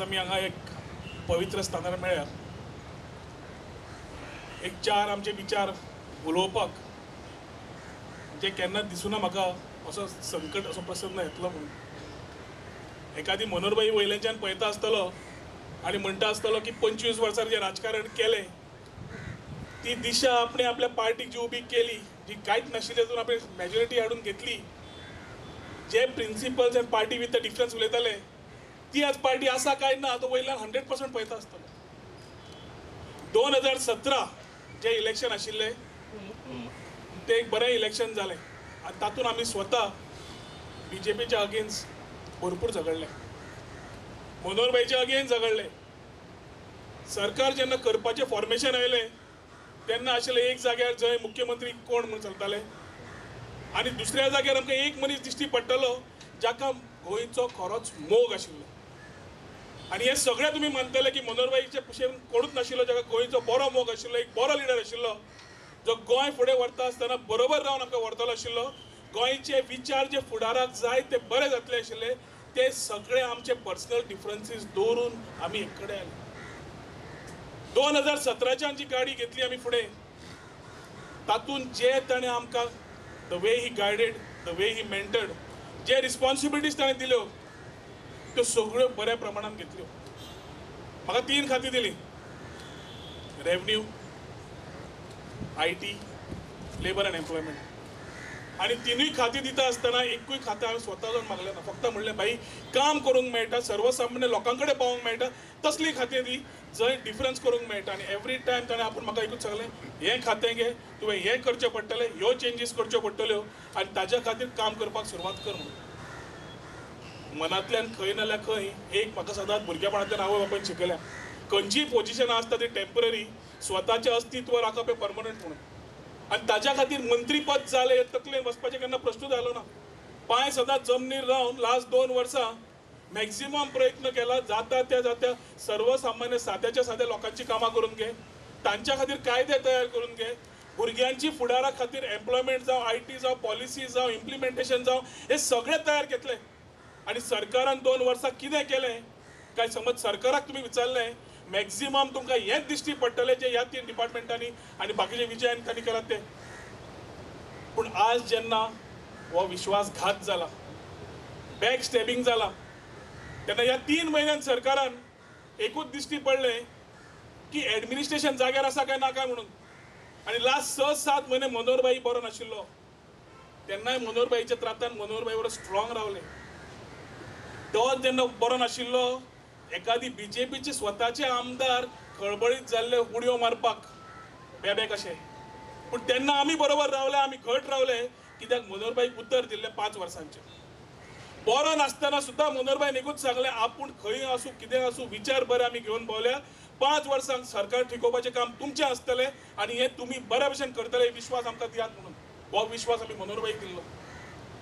आमी हांगा एक पवित्र स्थानार मेळ्ळ्या एक चार आमचे विचार उलोवपाक जे केन्ना दिसूना म्हाका असो संकट असो प्रसंग येतलो म्हणून। एखादी मनोहरभाई वयल्याच्यान पळयता आसतलो आनी म्हणटा आसतलो की 25 वर्सां जे राजकारण केलें ती दिशा आपणे आपल्या पार्टीक जी उबी केली जी कांयच नाशिल्ली तातूंत आपणे मेजॉरिटी हाडून घेतली, जे principles end party with the difference उलयताले ती आज पार्टी आसा काय ना तो वयल्यान 100% पळयता आसतलो। 2017 जे इलेक्शन आशिल्ले ते एक बरें इलेक्शन जालें आनी तातूंत आमी स्वता BJPच्या अगेन्स्ट भरपूर झगडले, मनोहरभाईच्या अगेन्स्ट झगडले। सरकार जेन्ना करपाचें फॉर्मेशन आयलें तेन्ना आशिल्लें एक जाग्यार जंय मुख्यमंत्री कोण म्हूण चलताले आनी दुसऱ्या जाग्यार आमकां एक मनीस दिश्टी पडटलो जाका गोंयचो खरोच मोग आशिल्लो। आनी हे सगळे तुमी मानतले की मनोहरभाईचे कुशेन कोणूच नाशिल्लो जाका गोंयचो बरो मोग आशिल्लो, एक बरो लिडर आशिल्लो जो गोंय फुडें व्हरता आसतना बरोबर रावन आमकां व्हरतलो आशिल्लो। गोंयचे विचार जे फुडाराक जाय ते बरे जातले आशिल्ले ते सगळे आमचे पर्सनल डिफरन्सीस दवरून आमी एक कडेन आयले। 2017च्यान जी गाडी घेतली आमी फुडें तातूंत जे ताणें आमकां the way he guided, the way he mentored, जे रिस्पॉन्सिबिलिटीज ताणें दिल्यो त्यो सगळ्यो बऱ्या प्रमाणात घेतल्यो। म्हाका 3 खातीं दिली, revenue, IT, labour end employment. आनी तिनूय खातीं दिता आसतना एकूय खातें हांवें स्वता जावन मागलें ना, फक्त म्हणलें भाई काम करूंक मेळटा, सर्वसामान्य लोकां कडेन पावोवंक मेळटा तसली खातें दी जंय डिफरन्स करूंक मेळटा। आनी एवरी टायम ताणें आपूण म्हाका एकूच सांगलें हें खातें घे, तुवें हें करचें पडटलें, ह्यो चेंजीस करच्यो पडटल्यो आनी ताज्या खातीर काम करपाक सुरवात कर म्हणून। मनांतल्यान खंय नाल्यार खंय एक म्हाका सदांच भुरगेपणांतल्यान आवय बापायन शिकयल्या खंयचीय पोजिशनां आसता ती टेम्पररी, स्वताचें अस्तित्व राखप हें परमनंट म्हणून। आनी ताज्या खातीर मंत्री पद जालें हे तकलेन वचपाचें केन्ना प्रश्नूच आयलो ना। पांय सदांच जमनीर रावन लास्ट 2 वर्सां मॅक्झिमम प्रयत्न केला जाता त्या सर्वसामान्य साद्याच्या साद्या लोकांची कामां करून घे, तांच्या खातीर कायदे तयार करून घे, भुरग्यांची फुडारा खातीर एम्प्लॉयमेंट जावं, IT जावं, पॉलिसीज जावं, इम्प्लिमेंटेशन जावं, हे सगळे तयार केतले। आनी सरकारान 2 वर्सां कितें केलें काय समज सरकाराक तुमी विचारलें मॅक्झिमम तुमकां हेंच दिश्टी पडटलें जे ह्या 3 डिपार्टमेंटांनी आनी बाकीचे विजयान तांणी केलात ते। पूण आज जेन्ना हो विश्वासघात जाला, बॅक स्टॅबिंग जाला तेन्ना ह्या 3 म्हयन्यान सरकारान एकूच दिश्टी पडलें की एडमिनिस्ट्रेशन जाग्यार आसा काय ना काय म्हणून। आनी लास्ट 6-7 म्हयने मनोहरभाई बरो नाशिल्लो तेन्नाय मनोहरभाईच्या त्रातान मनोहरभाई बरो स्ट्रॉंग रावले। तो जेन्ना बरो नाशिल्लो एखादी BJPचे स्वताचे आमदार खळबळीत जाल्ले उडयो मारपाक बेबे कशे, पूण तेन्ना आमी बरोबर रावले, आमी घट रावले कित्याक मनोहरभाईक उतर दिल्ले 5 वर्सांचे। बरो नासतना सुद्दां मनोहरभाईन एकूच सांगलें आपूण खंय आसूं कितें आसूं विचार बरे आमी घेवन भोवल्या, 5 वर्सांक सरकार टिकोवपाचें काम तुमचें आसतलें आनी हें तुमी बऱ्या भशेन करतले विश्वास आमकां दियात म्हणून। हो विश्वास आमी मनोहरभाईक दिल्लो।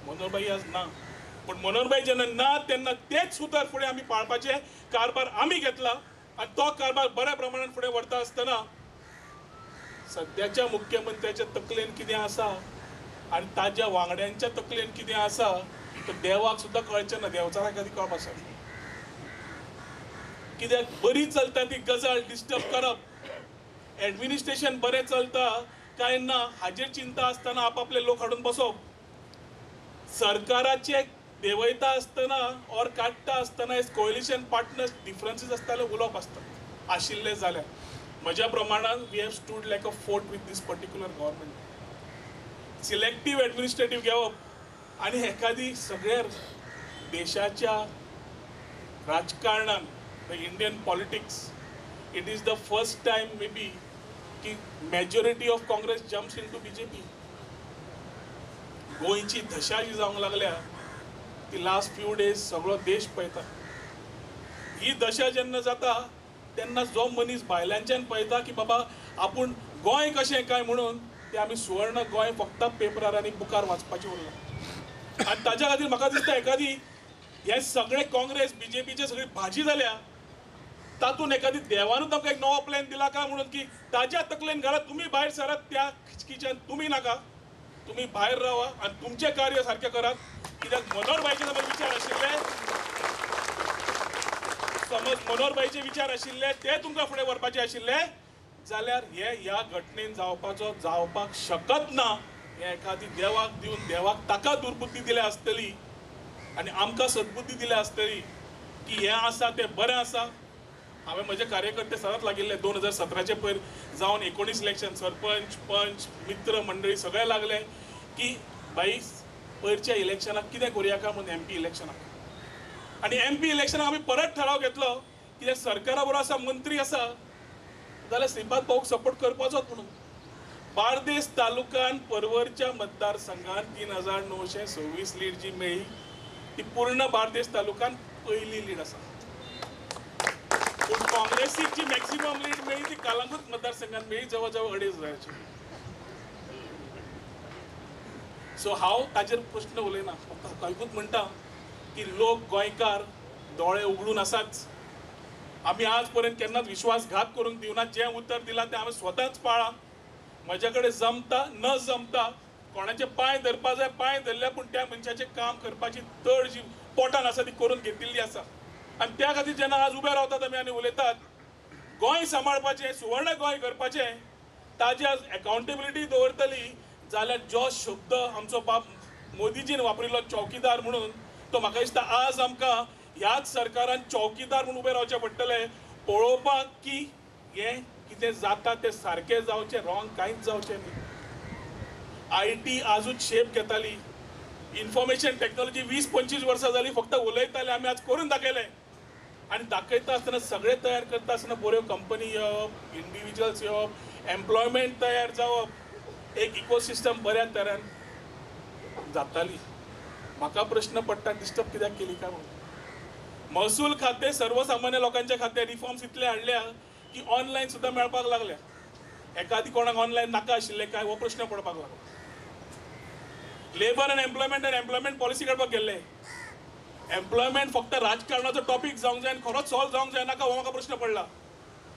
मनोहरभाई आज ना, पण मनोहरभाई जेन्ना ना तेन्ना तेच सुतार फुडें आमी पाळपाचे कारभार आमी घेतला आनी तो कारभार बऱ्या प्रमाणान फुडें व्हरता आसतना सद्याच्या मुख्यमंत्र्याच्या तकलेन कितें आसा आनी ताज्या वांगड्यांच्या तकलेन कितें आसा तो देवाक सुद्दां कळचें ना, देवचाराक कधी कळप आसा। कित्याक बरी चलता ती गजाल डिस्टर्ब करप, एडमिनिस्ट्रेशन बरें चलता काय ना हाजेर चिंता आसतना आपापले लोक हाडून बसप, सरकाराचे देवयता आसतना और काडटा आसतना कोएलिशन पार्टनर्स डिफरन्सीस आसताले उलोवप आसता आशिल्ले जाल्यार म्हज्या प्रमाणान we have stood like a fort with this particular government. Selective administrative घेवप आनी एखादी सगळ्या देशाच्या राजकारणान the Indian politics it is the first time may be की majority of Congress jumps into BJP। गोंयची दशा जी जावंक लागल्या ती लास्ट फ्यू डेज सगळो देश पळयता। ही दशा जेन्ना जाता तेन्ना जो मनीस भायल्यानच्यान पळयता की बाबा आपूण गोंय कशें काय म्हणून ते आमी सुवर्ण गोंय फक्त पेपरार आनी बुकार वाचपाचें उरलां। आनी ताज्या खातीर म्हाका दिसता एखादी हे सगळे काँग्रेस BJPचे सगळी भाजी जाल्या तातूंत एखादी देवानूच आमकां एक नवो प्लॅन दिला काय म्हणून की ताज्या तकलेन घालात तुमी भायर सरात, त्या खिचकीच्यान तुमी नाका, तुमी भायर रावा आनी तुमचें कार्य सारकें करात। कित्याक मनोहरभाईचे जर विचार आशिल्ले समज मनोहरभाईचे विचार आशिल्ले ते तुमकां फुडें व्हरपाचे आशिल्ले जाल्यार हे ह्या घटनेन जावपाक शकत ना। हे एखादी देवाक दिवन देवाक ताका दुर्बुद्धी दिल्या आसतली आनी आमकां सद्बुद्धी दिल्या आसतली की हे आसा ते बरें आसा। हांवें म्हजे कार्यकर्ते सदांच लागिल्ले 2017चे पयर जावन 19 इलेक्शन सरपंच पंच मित्र मंडळी सगळे लागले की बाई पयरच्या इलेक्शनाक कितें करुया काय म्हणून MP इलेक्शनाक आनी MP इलेक्शनाक आमी परत ठराव घेतलो की सरकारा बरोबर आसा मंत्री आसा जाल्यार श्रीपाद भाऊक सपोर्ट करपाचोच म्हणून। बार्देस तालुक्यान परवरच्या मतदारसंघात 3926 लीड जी मेळ्ळी ती पूर्ण बार्देस तालुक्यान पहिली लीड आसा। पूण काँग्रेसीक जी मॅक्सिमम लीड मेळ्ळी ती कलंगूट मतदारसंघात मेळ्ळी जवळ जवळ 2,500ची। सो हांव ताजेर प्रश्न उलयना, फक्त एकूच म्हणटा की लोक गोंयकार दोळे उगडून आसाच। आमी आज पर्यंत केन्नाच विश्वासघात करूंक दिवना। जें उतर दिलां तें हांवें स्वताच पाळ्ळां। म्हजे कडेन जमता न जमता कोणाचे पांय धरपा जाय पांय धरले, पूण त्या मनशाचें काम करपाची तड जी पोटान आसा ती करून घेतिल्ली आसा। आनी त्या खातीर जेन्ना आज उबे रावतात आमी उलयतात गोंय सांबाळपाचें सुवर्ण गोंय करपाचें ताजी आज अकाउंटेबिलिटी दवरतली जाल्यार जो शब्द आमचो बाप मोदीजीन वापरिल्लो चौकीदार म्हणून तो म्हाका दिसता आज आमकां ह्याच सरकारान चौकीदार म्हणून उबे रावचें पडटलें पळोवपाक की हें कितें जाता तें सारकें जावचें रॉंग कांयच जावचें न्ही। IT आजूच शेप घेताली, इन्फॉर्मेशन टेक्नॉलॉजी 20-25 वर्सां जालीं फक्त उलयताले, आमी आज करून दाखयलें आनी दाखयता आसतना सगळें तयार करता आसतना बऱ्यो कंपनी येवप इंडिविज्युअल्स येवप एम्प्लॉयमेंट तयार जावप एक इकोसिस्टम बऱ्या तरेन जाताली। म्हाका प्रश्न पडटा डिस्टर्ब कित्याक केली काय म्हणून। महसूल खातें सर्वसामान्य लोकांचे खातें रिफॉर्म्स इतले हाडल्या की ऑनलायन सुद्दां मेळपाक लागल्या। एखादी कोणाक ऑनलायन नाका आशिल्लें काय हो प्रश्न पडपाक लागलो। लेबर एंड एम्प्लॉयमेंट पॉलिसी काडपाक गेल्ले। एम्प्लॉयमेंट फक्त राजकारणाचो टॉपिक जावंक जाय आनी खरोच सॉल्व जावंक जाय नाका हो म्हाका प्रश्न पडला।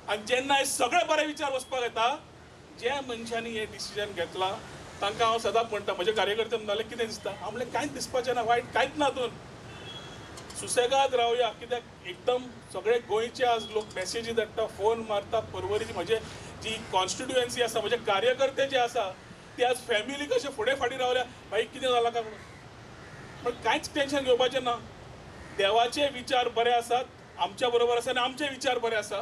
आनी जेन्ना हे सगळे बरे विचार वचपाक येता जे मनशांनी हे डिसिजन घेतला तांकां हांव सदांच म्हणटा, म्हजे कार्यकर्ते म्हणटाले कितें दिसता, हांव म्हणलें कांयच दिसपाचें ना, वायट कांयच ना हातून, सुसेगाद रावया। कित्याक एकदम सगळे गोंयचे आज लोक मॅसेजी धाडटा फोन मारता परवरीची म्हजे जी कॉन्स्टिट्युएन्सी आसा म्हजे कार्यकर्ते जे आसा ते आज फॅमिली कशे फुडें फाटीं रावल्या भाई कितें जालां काय म्हणून। पण कांयच टेन्शन घेवपाचें ना, देवाचे विचार बरे आसात आमच्या बरोबर आसा आनी आमचे विचार बरे आसा।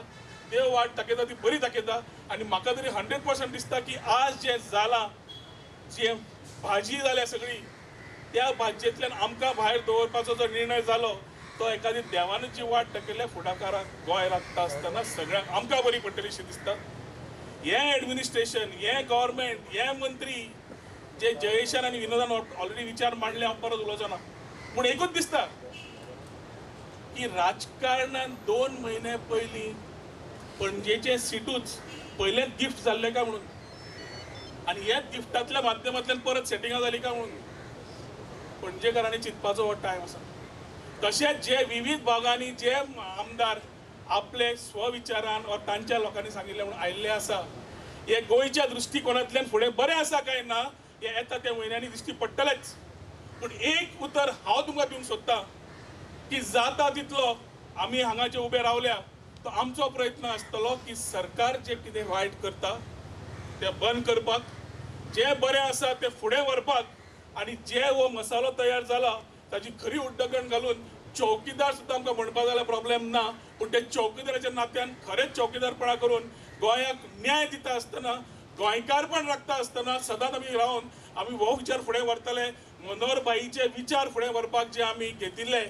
देव वाट दाखयता ती बरी दाखयता आनी म्हाका तरी 100% दिसता की आज जें जालां जी भाजी जाल्या सगळी त्या भाजयेंतल्यान आमकां भायर दवरपाचो जो निर्णय जालो तो एखादी देवानच जी वाट दाखयल्या फुडाकाराक गोंय लागता आसतना सगळ्यांक आमकां बरी पडटली अशी दिसता। हे एडमिनिस्ट्रेशन हे गव्हर्मेंट हे मंत्री जे जयेशान आनी विनोदान ऑलरेडी विचार मांडले हांव परत उलोवचो ना, पूण एकूच दिसता की राजकारणान 2 म्हयने पयलीं पणजेचे सिटूच पयलेच गिफ्ट जाल्ले काय म्हणून आनी ह्याच गिफ्टांतल्या माध्यमांतल्यान परत सेटिंगां जाली काय म्हणून पणजेकारांनी चिंतपाचो हो टायम आसा। तशेंच जे विविध भागांनी जे आमदार आपले स्वविचारान वा तांच्या लोकांनी सांगिल्ले म्हणून आयिल्ले आसा हे गोंयच्या दृश्टिकोनांतल्यान फुडें बरें आसा काय ना हे येता त्या म्हयन्यांनी दिश्टी पडटलेच। पूण एक उतर हांव तुमकां दिवंक सोदतां की जाता तितलो आमी हांगा जे उबे रावल्या तो आमचो प्रयत्न आसतलो की सरकार जे कितें वायट करता तें बंद करपाक, जे बरें आसा तें फुडें व्हरपाक आनी जे हो मसालो तयार जाला ताची खरी उड्डगण घालून चौकीदार सुद्दां आमकां म्हणपाक जाल्यार प्रॉब्लेम ना, पूण ते चौकीदाराच्या नात्यान खरेंच चौकीदारपणा करून गोंयाक न्याय दिता आसतना गोंयकारपण राखता आसतना सदांच आमी रावन आमी हो विचार फुडें व्हरतले। मनोहरभाईचे विचार फुडें व्हरपाक जे आमी घेतिल्ले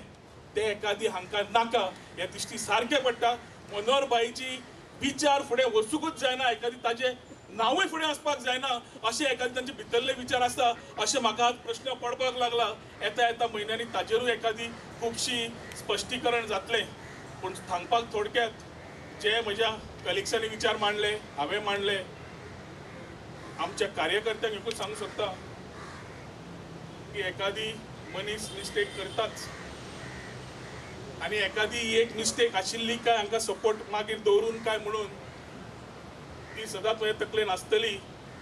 ते एखादी हांकां नाका हे दिश्टी सारकें पडटा। मनोहरभाईची विचार फुडें वचूंकूच जायना, एखादी ताजें नांवूय फुडें आसपाक जायना अशें एखादे तांचे भितरले विचार आसा अशें म्हाका आज प्रश्न पडपाक लागला। येता येता म्हयन्यांनी ताजेरूय एखादी खुबशी स्पश्टीकरण जातलें। पूण सांगपाक थोडक्यात जे म्हज्या कलिग्सांनी विचार मांडले हांवें मांडले आमच्या कार्यकर्त्यांक एकूच सांगूंक सोदता की एखादी मनीस मिस्टेक करताच आनी एखादी एक मिस्टेक आशिल्ली काय हांकां सपोर्ट मागीर दवरून काय म्हणून ती सदांच म्हज्या तकलेन आसतली,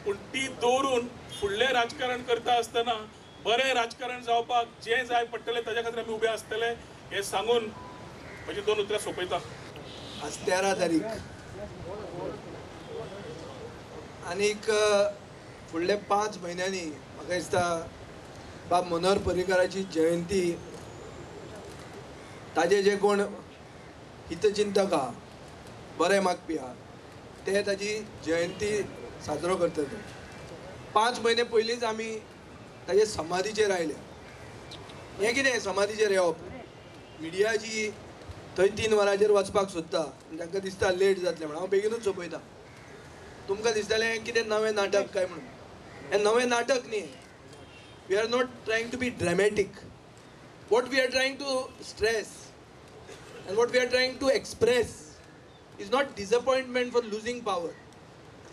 पूण ती दवरून फुडलें राजकारण करता आसतना बरें राजकारण जावपाक जें जाय पडटलें ताच्या खातीर आमी उबे आसतले हे सांगून म्हणजे 2 उतरां सोंपयता. आज 13 तारीख आनीक फुडले 5 म्हयन्यांनी म्हाका दिसता बाब मनोहर पर्रीकाराची जयंती ताजे जे कोण हितचिंतक आहा बरे मागपी आहा ते ताजी जयंती साजरो करतात. 5 म्हयने पयलींच आमी ताजे समाधीचेर आयले. हें कितें समाधीचेर येवप? मिडिया जी थंय 3 वरांचेर वचपाक सोदता तांकां दिसता लेट जातलें म्हणून हांव बेगीनूच सोंपयता. तुमकां दिसतलें कितें नवें नाटक काय म्हणून. हें नवें नाटक न्ही. We are not trying to be dramatic. What we are trying to stress and what we are trying to express is not disappointment for losing power.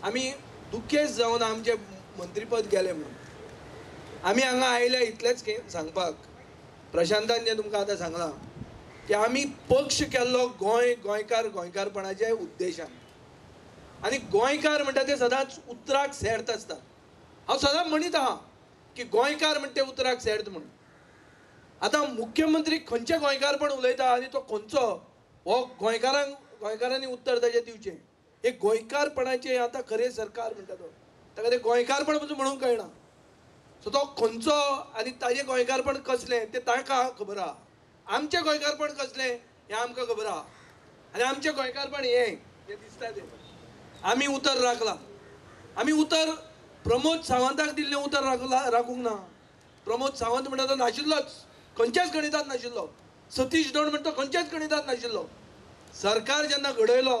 आमी दुखेच जावन आमचें मंत्रीपद गेलें म्हणून. आमी हांगा आयले इतलेंच सांगपाक, प्रशांतान जें तुमकां आतां सांगलां की आमी पक्ष केल्लो गोंयकारपणाच्या उद्देशान. आनी गोंयकार म्हणटा ते सदांच उतराक सेर्त आसता. हांव सदांच म्हणीत आहा की गोंयकार म्हणटा ते उतराक सेर्त म्हणून. आतां मुख्यमंत्री खंयचें गोंयकारपण उलयता आनी तो खंयचो हो गोंयकारांनी उत्तर ताचें दिवचें. हे गोंयकारपणाचें आतां खरें सरकार म्हणटा तो ताका ते गोंयकारपण म्हणूंक कळना. सो तो खंयचो आनी ताजें गोंयकारपण कसलें तें ताका खबर आहा. आमचें गोंयकारपण कसलें हें आमकां खबर आहा. आनी आमचें गोंयकारपण हें दिसता तें आमी उतर राखलां. आमी उतर प्रमोद सावंताक दिल्लें उतर राखूंक ना. प्रमोद सावंत म्हणटा तो नाशिल्लोच, खंयच्याच गणितांत नाशिल्लो. सतीश धोंड म्हणटा तो खंयच्याच गणितांत नाशिल्लो. सरकार जेन्ना घडयलो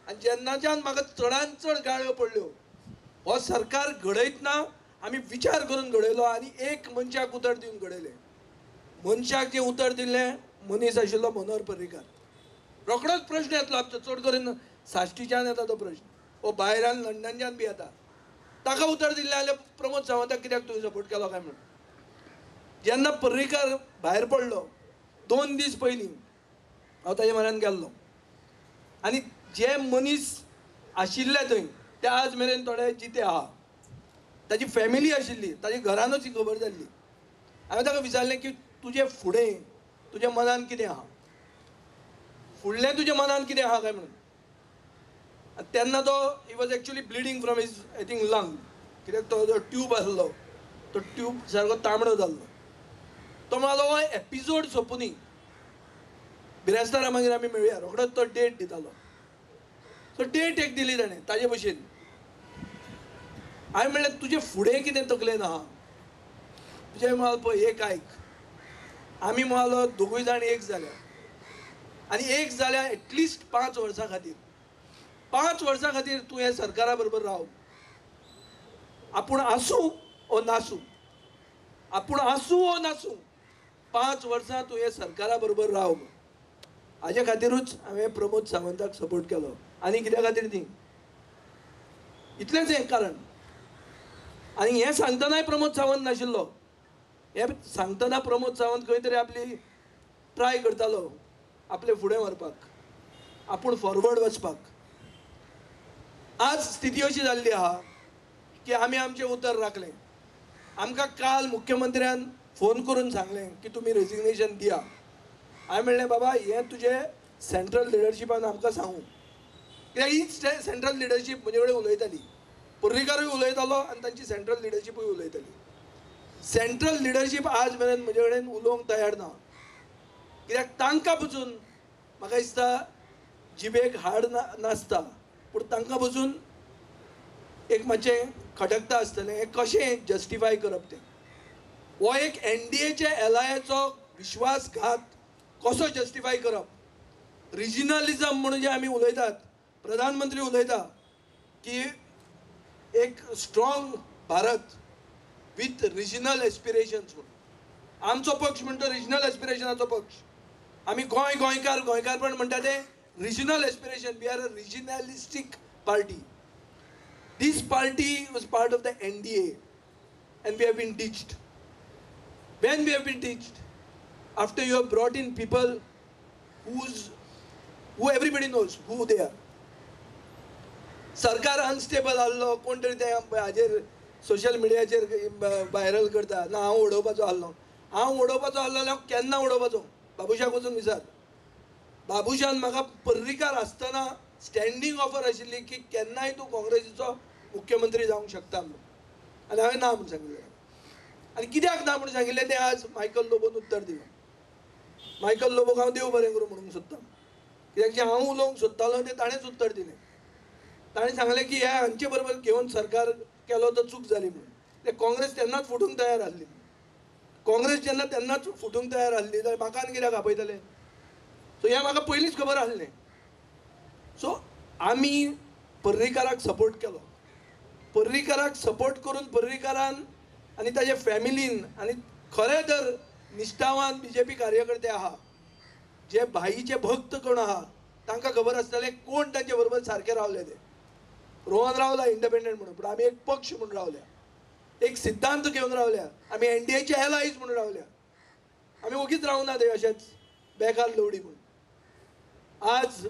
आनी जेन्नाच्यान म्हाका चडांत चड गाळयो पडल्यो. हो सरकार घडयतना आमी विचार करून घडयलो आनी एक मनशाक उतर दिवन घडयलें. मनशाक जें उतर दिल्लें मनीस आशिल्लो मनोहर पर्रीकार. रोखडोच प्रश्न येतलो आमचो, चड करून साश्टीच्यान येता तो प्रश्न, वो भायल्यान लंडनच्यान बी येता. ताका उतर दिल्लें जाल्यार प्रमोद सावंताक कित्याक तुवें सपोर्ट केलो काय म्हणून. जेन्ना पर्रीकार भायर पडलो 2 दीस पयलीं हांव ताजे म्हऱ्यान गेल्लो आनी जे मनीस आशिल्ले थंय ते आज मेरेन थोडे जिते आहा. ताजी फॅमिली आशिल्ली, ताजी घरानूच ही खबर जाल्ली. हांवें ताका विचारलें की तुजें फुडें तुज्या मनान कितें आहा, फुडलें तुज्या मनान कितें आहा काय म्हणून. तेन्ना तो he was actually bleeding from his I think lung. कित्याक तो जो ट्यूब आसलो तो ट्यूब सारको तांबडो जाल्लो. तो म्हणालो हो एपिसोड सोंपुनी बिरेस्तारा मागीर आमी मेळुया. रोखडोच तो डेट दितालो. सो डेट एक दिली ताणें ताजे भशेन. हांवें म्हणलें तुजें फुडें कितें तकलेन आहा. तुजें म्हणालो पळय एक आयक, आमी म्हणालो दोगूय जाण एक जाल्या आनी एक जाल्या एटलिस्ट 5 वर्सां खातीर. 5 वर्सां खातीर तूं हे सरकारा बरोबर राव. आपूण आसूं ओ नासूं, आपूण आसूं ओ नासूं 5 वर्सां तूं हे सरकारा बरोबर राव. हाजे खातीरूच हांवें प्रमोद सावंताक सपोर्ट केलो. आनी कित्या खातीर न्ही, इतलेंच हें कारण. आनी हें सांगतनाय प्रमोद सावंत नाशिल्लो. हें सांगतना प्रमोद सावंत खंय तरी आपली ट्राय करतालो आपले फुडें व्हरपाक, आपूण फॉरवर्ड वचपाक. आज स्थिती अशी जाल्ली आहा की आमी आमचें उतर राखलें. आमकां काल मुख्यमंत्र्यान फोन करून सांगलें की तुमी रेजिग्नेशन दिया. हांवें म्हणलें बाबा हें तुजें सेंट्रल लिडरशिपान आमकां सांगूं. कित्याक हीच सेंट्रल लिडरशीप म्हजे कडेन उलयताली. पर्रीकारूय उलयतालो आनी तांची सेंट्रल लिडरशीपूय उलयताली. सेंट्रल लिडरशीप आज मेरेन म्हजे कडेन उलोवंक तयार ना. कित्याक तांकां पसून म्हाका दिसता जिबेक हाड नासता, पूण तांकां पसून एक मातशें खटकता आसतलें हें कशें जस्टिफाय करप तें. हो एक NDAच्या एलायचो विश्वासघात कसो जस्टिफाय करप. रिजनलिजम म्हणून जे आमी उलयतात, प्रधानमंत्री उलयता की एक स्ट्रॉंग भारत विथ रिजनल एस्पिरेशन्स म्हणून. आमचो पक्ष म्हणटा रिजनल एस्पिरेशनाचो पक्ष. आमी गोंयकारपण म्हणटा ते regional aspiration. We are a regionalistic party. This party was part of the NDA and we have been ditched. When we have been ditched, after you have brought in people who everybody knows who they are. सरकार unstable आसलो, कोण तरी ते हाजेर social मिडियाचेर viral करता. ना हांव उडोवपाचो आसलो. हांव उडोवपाचो आसलो जाल्यार केन्ना उडोवपाचो बाबुशाक वचून विचार. बाबुशान म्हाका पर्रीकार आसतना स्टँडींग ऑफर आशिल्ली की केन्नाय तूं काँग्रेसीचो मुख्यमंत्री जावंक शकता म्हणून, आनी हांवें ना म्हणून सांगिल्लें. आनी कित्याक ना म्हणून सांगिल्लें तें आज मायकल लोबोन उत्तर दिलें. मायकल लोबोक हांव देव बरें करूं म्हणूंक सोदतां, कित्याक जें हांव उलोवंक सोदतालो तें ताणेंच उत्तर दिलें. ताणें सांगलें की ह्या हांचे बरोबर घेवन सरकार केलो तो चूक जाली म्हणून. ते काँग्रेस तेन्नाच फुटूंक तयार आसली. काँग्रेस जेन्ना तेन्नाच फुटूंक तयार आसली जाल्यार म्हाका आनी कित्याक आपयतले. सो हें म्हाका पयलींच खबर आसलें. सो आमी पर्रीकाराक सपोर्ट केलो. पर्रीकाराक सपोर्ट करून पर्रीकारान आनी ताजे फॅमिलीन आनी खरे तर निश्ठावान BJP कार्यकर्ते आहा, जे भाईचे भक्त कोण आहा तांकां खबर आसतलें कोण तांचे बरोबर सारके रावले ते. रोहन रावला इंडिपेंडंट म्हणून, पूण आमी एक पक्ष म्हणून रावल्या, एक सिद्धांत घेवन रावल्या. आमी NDAचे एलायज म्हणून रावल्या. आमी ओगीच रावना ते अशेंच बेकार लवडी म्हणून. आज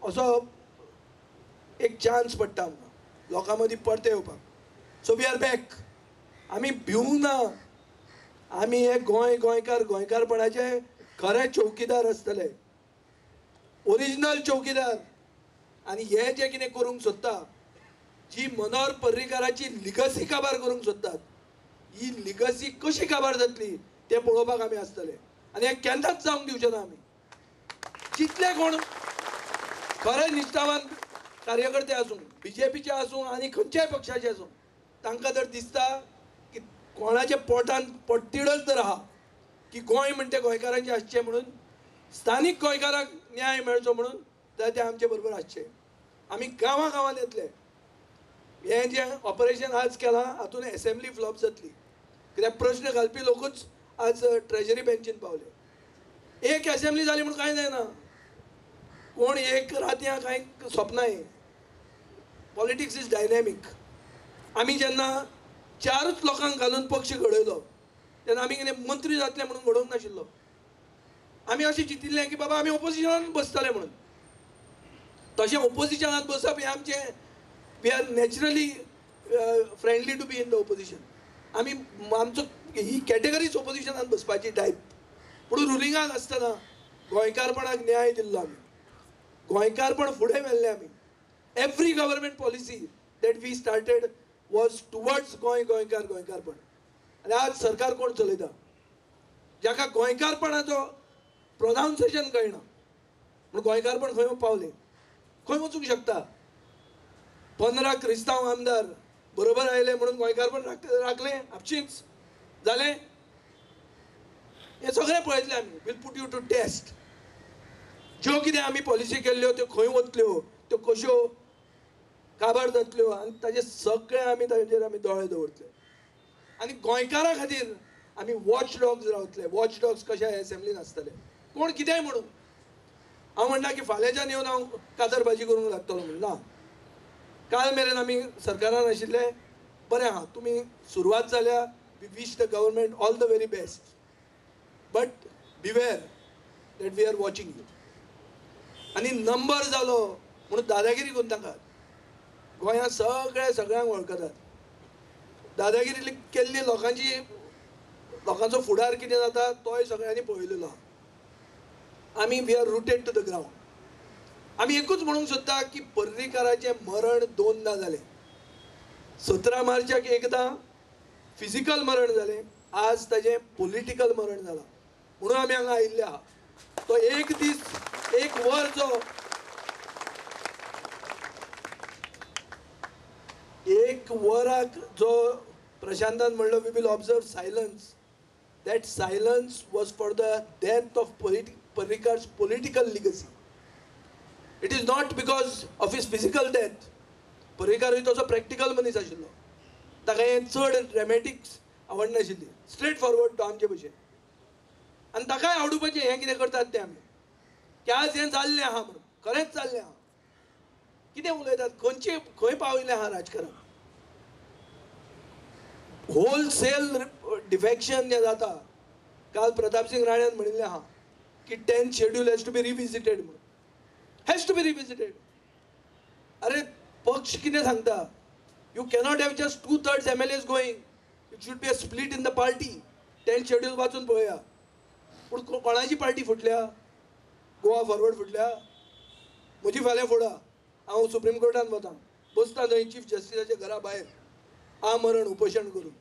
असो एक चान्स पडटा आमकां लोकां मदीं परते येवपाक. So we are back. आमी भिवूंक ना. आमी हे गोंयकारपणाचे खरे चौकीदार आसतले, ओरिजिनल चौकीदार. आनी हे जे कितें करूंक सोदता, जी मनोहर पर्रीकाराची लिगसी काबार करूंक सोदतात, ही लिगसी कशी काबार जातली तें पळोवपाक आमी आसतले. आनी हें केन्नाच जावंक दिवचें ना आमी. जितले कोण खरे निश्ठावान कार्यकर्ते आसूं, BJPचे आसूं आनी खंयच्याय पक्षाचे आसूं, तांकां जर दिसता की कोणाच्या पोटान पट्टिडच जर आहा की गोंय म्हणटा गोंयकारांचें आसचें म्हणून, स्थानीक गोंयकारांक न्याय मेळचो म्हणून, जाल्यार ते आमचे बरोबर आसचे. आमी गांवांत येतले. हें जें ऑपरेशन आज केलां हातूंत एसेंब्ली फ्लॉप जातली, कित्याक प्रश्न घालपी लोकूच आज ट्रेजरी बेंचीन पावले. एक एसेंब्ली जाली म्हणून कांय जायना. कोण एक रातयां कांय स्वप्नाय. Politics is dynamic. आमी जेन्ना 4च लोकांक घालून पक्ष घडयलो तेन्ना आमी कितें मंत्री जातले म्हणून घडोवंक नाशिल्लो. आमी अशें चिंतिल्लें की बाबा आमी ऑपोजिशनान बसतले म्हणून. तशें ऑपोजिशनात बसप हें आमचें, we are naturally friendly to be in the opposition. आमी आमचो ही कॅटेगरीच ऑपोजिशनात बसपाची टायप. पूण रुलिंगाक आसतना गोंयकारपणाक न्याय दिल्लो आमी. गोंयकारपण फुडें व्हेल्लें आमी. Every government policy that we started was towards गोंयकारपण. आनी आज सरकार कोण चलयता, जाका गोंयकारपणाचो प्रोनावन्सिएशन कळना. पूण गोंयकारपण खंय पावलें, खंय वचूंक शकता. 15 क्रिस्तांव आमदार बरोबर आयले म्हणून गोंयकारपण राखलें आपशींच जालें. हें सगळें पळयतलें आमी. Will put you to test. ज्यो कितें आमी पॉलिसी केल्ल्यो त्यो खंय वतल्यो, त्यो कश्यो काबार जातल्यो, आनी ताजे सगळें आमी ताजेर आमी दोळे दवरतले. आनी गोंयकारां खातीर आमी वॉच डॉग्स रावतले. वॉच डॉग्स कशे एसेंब्लीन आसतले. कोण कितेंय म्हणून. हांव म्हणटा की फाल्यांच्यान येवन हांव कातर भाजी करूंक लागतलो म्हणून ना. काल मेरेन आमी सरकारान आशिल्ले. बरें आहा, तुमी सुरवात जाल्या. We wish the government all the very best. But beware that we are watching you. आनी नंबर जालो म्हणून दादागिरी करून नाकात. गोंयांत सगळ्यांक वळखतात. दादागिरी केल्ली लोकांचो फुडार कितें जाता तोय सगळ्यांनी पळयलेलो आहा. आमी we are rooted to the ground. आमी एकूच म्हणूंक सोदता की पर्रीकाराचें मरण 2दा जालें. 17 मार्चाक एकदां फिजिकल मरण जालें. आज ताजें पॉलिटिकल मरण जालां. म्हणून आमी हांगा आयिल्ले आहा. तो एक दीस, एक वर जो एक वराक जो प्रशांतान म्हणलो we will observe silence. That silence was for the death of Parrikar's political legacy. It is not because of his physical death. Parrikar तसो प्रॅक्टिकल मनीस आशिल्लो. ताका हें चड ड्रॅमॅटिक्स आवडनाशिल्ली. स्ट्रेट फॉरवर्ड तो आमचे भशेन. आनी ताकाय आवडुपाचें हें कितें करतात तें आमी. की आज हें जाल्लें आहा म्हणून. खरेंच जाल्लें आहा. कितें उलयतात, खंय पावयलें आहा राजकारण. होलसेल डिफेक्शन जें जाता. काल प्रताप सिंग राण्यान म्हणिल्लें आहा की 10th schedule has to be revisited म्हणून. has to be revisited. अरे पक्ष कितें सांगता. You cannot have just 2/3 MLAs going. It should be a split in the party. 10th schedule वाचून पळया. पूण कोणाची पार्टी फुटल्या. गोवा फॉरवर्ड फुटल्या म्हजी फाल्यां फोडा हांव सुप्रीम कोर्टान वतां बसता थंय चीफ जस्टिसाच्या घरा भायर आमरण उपोशण करून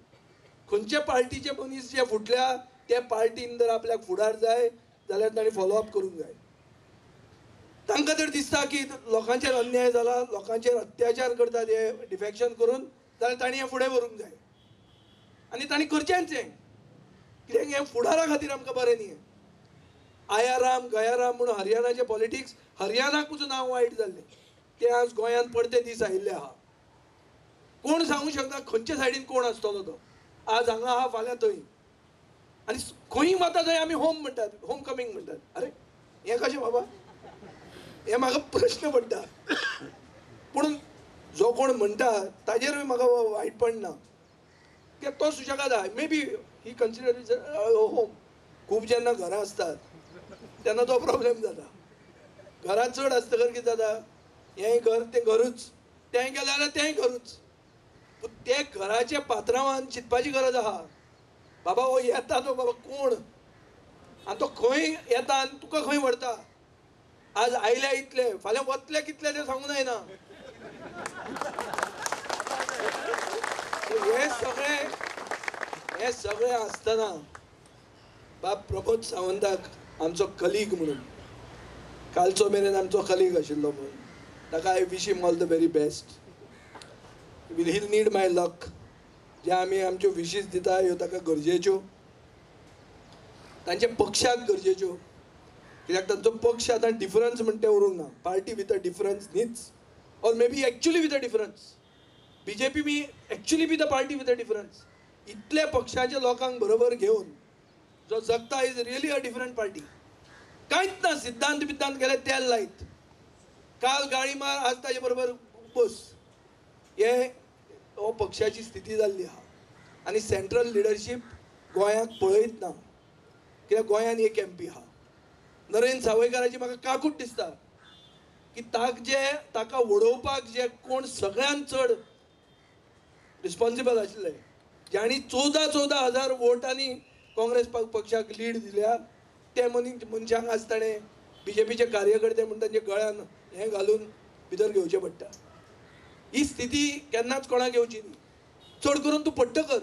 खंयचे पार्टीचे मनीस जे फुटल्या त्या पार्टीन जर आपल्याक फुडार जाय जाल्यार तांणी फॉलोअप करूंक जाय. तांकां जर दिसता की लोकांचेर अन्याय जाला लोकांचेर अत्याचार करतात हे डिफेक्शन करून जाल्यार तांणी हें फुडें व्हरूंक जाय आनी तांणी करचेंच हें कित्याक हें फुडारा खातीर आमकां बरें न्ही. आयाराम गयाराम म्हणून हरियाणाचें पॉलिटिक्स हरियाणाकूच नांव वायट जाल्लें तें आज गोंयांत पडते दीस आयिल्ले आहा. कोण सांगूंक शकता खंयचे सायडीन कोण आसतलो तो आज हांगा आहा फाल्यां थंय आनी खंय वता थंय आमी होम म्हणटात होम कमींग म्हणटात. अरे हें कशें बाबा हे म्हाका प्रश्न पडटा. पूण जो कोण म्हणटा ताजेरूय म्हाका वायटपण ना कित्याक तो सुशेगाद आहा. May be he consider is home. खूब जेन्ना घरां असतात तेन्ना तो प्रॉब्लेम जाता. घरां चड आसतकर कितें जाता हेंय घर तें घरूच तें गेलें जाल्यार तेंय घरूच. पूण ते घराचे पात्रांवान चिंतपाची गरज आहा बाबा हो येता तो बाबा कोण आनी तो खंय येता आनी तुका खंय व्हरता. आज आयले इतले फाल्यां वतले कितले ते सांगूं जायना. हे सगळे आसतना बाब प्रमोद सावंताक आमचो कलीग म्हणून कालचो मेरेन आमचो कलीग आशिल्लो म्हणून ताका I wish him all the very best. He'll need my luck. जे आमी आमच्यो विशीस दिता ह्यो ताका गरजेच्यो तांचे पक्षाक गरजेच्यो कित्याक तांचो पक्ष आतां डिफरन्स म्हणटा तें उरूंक ना. पार्टी वीथ अ डिफरन्स न्हीच or maybe actually with a difference. BJP be actually with a party with a difference. इतले पक्षाच्या लोकांक बरोबर घेवन जो जगता is really a different party. कांयच ना सिद्धांत बिद्धांत गेले तेल लायत काल गाळी मार आज ताजे बरोबर बस. हे हो पक्षाची स्थिती जाल्ली आहा आनी सेंट्रल लिडरशीप गोंयाक पळयत ना कित्याक गोंयान एक MP आहा. नरेंद्र सावयकाराची म्हाका काकूट दिसता की ताका वडोवपाक जे कोण सगळ्यांत चड रिस्पॉन्सिबल आशिल्ले ज्यांनी 14,000 वोटांनी काँग्रेस पक्षाक लीड दिल्या ते मनशांक आज ताणें BJPचे कार्यकर्ते म्हणून तांच्या गळ्यान हें घालून भितर घेवचें पडटा. ही स्थिती केन्नाच कोणाक येवची न्ही. चड करून तूं पट्ट कर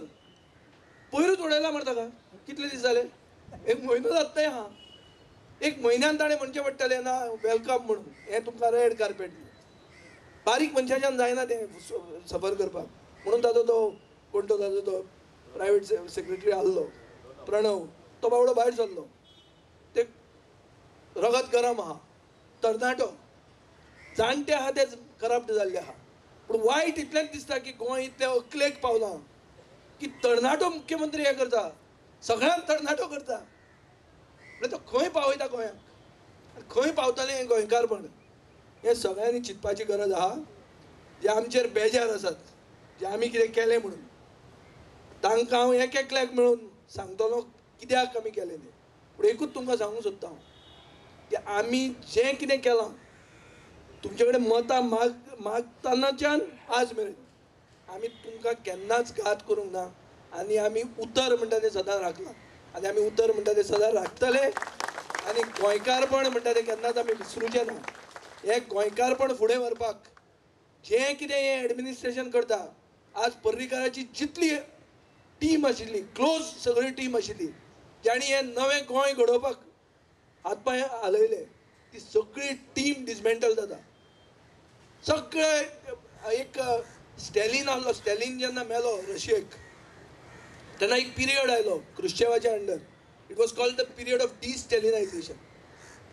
पयरूच उडयला मरे ताका. कितले दीस जाले 1 म्हयनो जाता तें आहा. 1 म्हयन्यान ताणें म्हणचें पडटलें ना वेलकम म्हणून हें तुमकां रेड कार्पेट. बारीक मनशाच्यान जायना तें सफर करपाक म्हणून ताजो तो प्रायवेट सेक्रेटरी आसलो प्रणव तो बावडो भायर सरलो. ते रगत गरम आहा तरणाटो जाणटे आहा ते करप्ट जाल्ले आहा. पूण वायट इतलेंच दिसता की गोंय इतलें अकलेक पावलां की तरणाटो मुख्यमंत्री हें करता सगळ्यांक तरणाटो करता. म्हणजे तो खंय पावयता गोंयाक खंय पावतलें हें गोंयकारपण हें सगळ्यांनी चिंतपाची गरज आहा. जे आमचेर बेजार आसात जे आमी कितें केलें म्हणून तांकां हांव एक एकल्याक मेळून सांगतलो कित्याक आमी केलें तें. पूण एकूच तुमकां सांगूंक सोदता हांव की आमी जें कितें केलां तुमचे कडेन मतां मागतनाच्यान आज मेरेन आमी तुमकां केन्नाच घात करूंक ना आनी आमी उतर म्हणटा तें सदां राखलां आनी आमी उतर म्हणटा तें सदां राखतले आनी गोंयकारपण म्हणटा तें केन्नाच आमी विसरूचें ना. हें गोंयकारपण फुडें व्हरपाक जें कितें हें एडमिनिस्ट्रेशन करता आज पर्रीकाराची जितली टीम आशिल्ली क्लोज सगळी टीम आशिल्ली ज्यांनी हें नवें गोंय घडोवपाक हातपांय हालयले ती सगळी टीम डिसमेंटल जाता. सगळे एक स्टॅलिन आसलो स्टॅलिन जेन्ना मेलो रशियेक तेन्ना एक पिरियड आयलो क्रुश्चेवाच्या under. It was called the period of destalinization.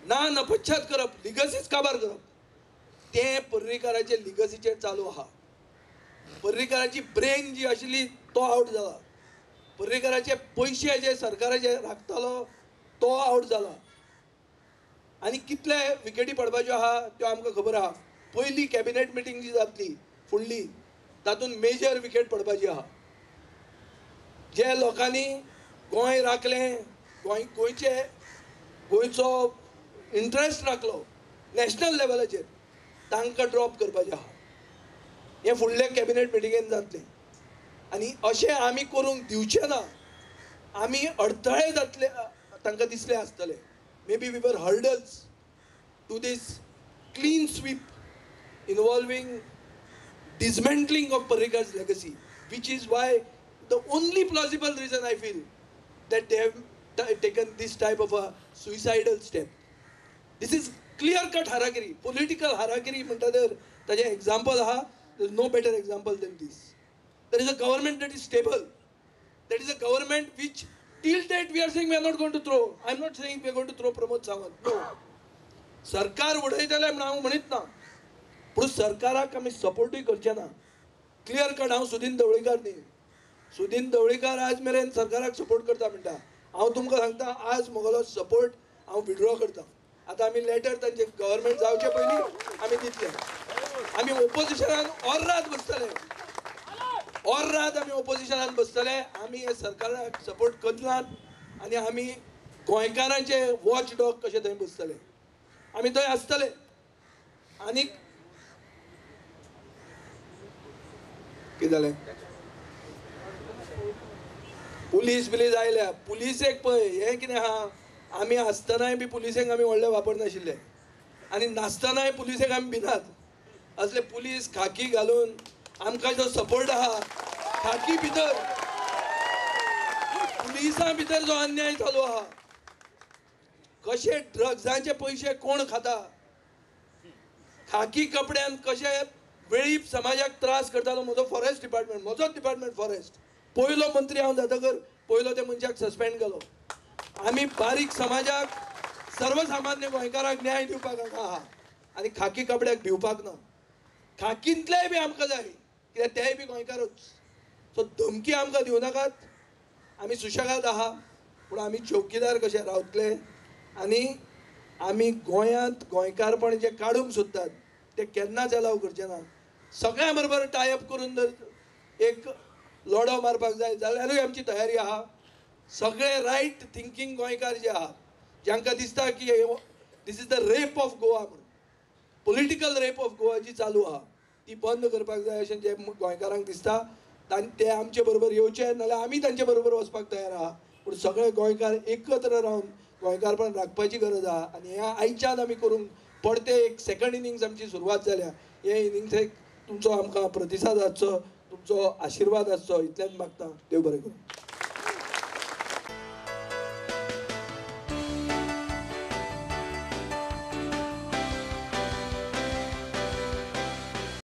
ना नपच्छाद करप लिगसीच काबार करप तें पर्रीकाराचे लिगसीचेर चालू आहा. पर्रीकाराची ब्रेन जी आशिल्ली तो आवट जाला. पर्रीकाराचे पयशे जे सरकाराचे राखतालो तो आवट जाला. आनी कितले विकेटी पडपाच्यो आहा त्यो आमकां खबर आहा. पयली कॅबिनेट मिटींग जी जातली फुडली तातूंत मेजर विकेट पडपाची आहा. जे लोकांनी गोंय राखलें गोंयचो इंट्रस्ट राखलो नॅशनल लेवलाचेर तांकां ड्रॉप करपाचें आहा. हें फुडले कॅबिनेट मिटिंगेन जातलें आनी अशें आमी करूंक दिवचें ना. आमी अडथळे जातले तांकां दिसले आसतले maybe we were hurdles to this clean sweep involving dismantling of Parrikar's legacy, which is why the only plausible reason I feel that they have taken this type of a suicidal step. This is clear-cut harakiri, political harakiri. Taje example there is no better example than this. There is a government that is stable. That is a government which till date we are saying we are not going to throw. I am not saying we are going to throw Pramod Sawant. No. सरकार उडयतले म्हण हांव म्हणीत ना, पूण सरकाराक आमी सपोर्टूय करचे ना. क्लियर कट हांव सुदीन ढवळीकार न्ही. सुदीन ढवळीकार आज मेरेन सरकाराक सपोर्ट करता म्हणटा. हांव तुमकां सांगता आज म्हगेलो सपोर्ट हांव विड्रॉ करता. आतां आमी लेटर तांचे गव्हर्मेंट जावचे पयलीं आमी दितले. आमी ओपोजिशनान ऑर रात बसतले. ऑर रात आमी ओपोजिशनान बसतले. आमी हे सरकाराक सपोर्ट करनात आनी आमी गोंयकारांचे वॉच डॉग कशे थंय बसतले. आमी थंय आसतले. आनीक कितें जालें? पुलीस आयल्या. पुलिसेक पळय हें कितें आहा, आमी आसतनाय बी पुलिसेक आमी व्हडले वापरनाशिल्ले आनी नासतनाय पुलिसेक आमी भिनात. असले पुलीस खाकी घालून आमकां जो सपोर्ट आहा, खाकी भितर पुलिसां भितर जो अन्याय चालू आहा, कशे ड्रग्सांचे पयशे कोण खाता, खाकी कपड्यान कशे वेळीप समाजाक त्रास करतालो. म्हजो फॉरेस्ट डिपार्टमेंट, म्हजोच डिपार्टमेंट फॉरेस्ट, पयलो मंत्री हांव जातकर पयलो त्या मनशाक सस्पेंड केलो. आमी बारीक समाजाक, सर्वसामान्य गोंयकाराक न्याय दिवपाक हांगा आहा आनी खाकी कपड्याक भिवपाक ना. खाकींतलेय बी आमकां जाय कित्याक तेय बी गोंयकारूच. सो धमकी आमकां दिवं नाकात. आमी सुशेगाद आहा, पूण आमी चौकीदार कशे रावतले आनी आमी गोंयांत गोंयकारपण जे काडूंक सोदतात ते केन्नाच अलाव करचे ना. सगळ्या बरोबर टायअप करून जर एक लढो मारपाक जाय जाल्यारूय आमची तयारी आहा. सगळे रायट थिंकींग गोंयकार जे आहा, जांकां दिसता की this is the rape of Goa म्हणून, पॉलिटिकल रेप ऑफ गोवा जी चालू आहा ती बंद करपाक जाय अशें जे गोंयकारांक दिसता, ते आमचे बरोबर येवचे नाल्यार आमी तांचे बरोबर वचपाक तयार आहा. पूण सगळे गोंयकार एकत्र रावन गोंयकारपण राखपाची गरज आहा आनी ह्या आयच्यान आमी करूंक पडते. एक सेकंड इनिंग्स आमची सुरवात जाल्या. हे इनिंग्सेक तुमचो आमकां प्रतिसाद आसचो, तुमचो आशिर्वाद आसचो, इतलेंच मागता. देव बरें करूं.